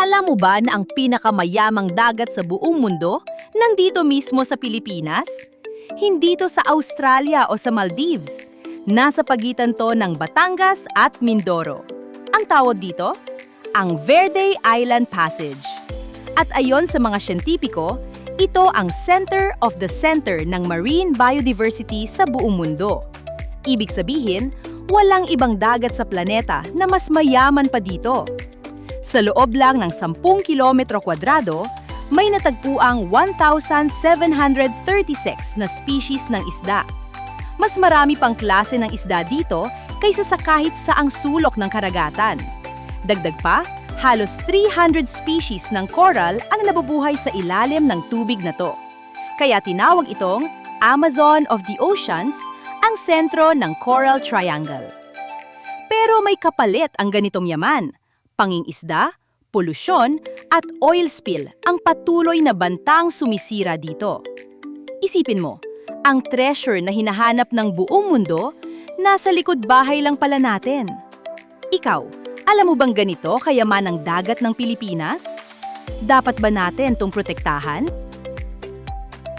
Alam mo ba na ang pinakamayamang dagat sa buong mundo nandito mismo sa Pilipinas? Hindi to sa Australia o sa Maldives. Nasa pagitan to ng Batangas at Mindoro. Ang tawag dito? Ang Verde Island Passage. At ayon sa mga siyentipiko, ito ang center of the center ng marine biodiversity sa buong mundo. Ibig sabihin, walang ibang dagat sa planeta na mas mayaman pa dito. Sa loob lang ng 10 kilometro kwadrado, may natagpuang 1,736 na species ng isda. Mas marami pang klase ng isda dito kaysa sa kahit saang sulok ng karagatan. Dagdag pa, halos 300 species ng coral ang nabubuhay sa ilalim ng tubig na to. Kaya tinawag itong Amazon of the Oceans, ang sentro ng Coral Triangle. Pero may kapalit ang ganitong yaman. Pangingisda, polusyon, at oil spill ang patuloy na bantang sumisira dito. Isipin mo, ang treasure na hinahanap ng buong mundo, nasa likod bahay lang pala natin. Ikaw, alam mo bang ganito kayaman ang dagat ng Pilipinas? Dapat ba natin itong protektahan?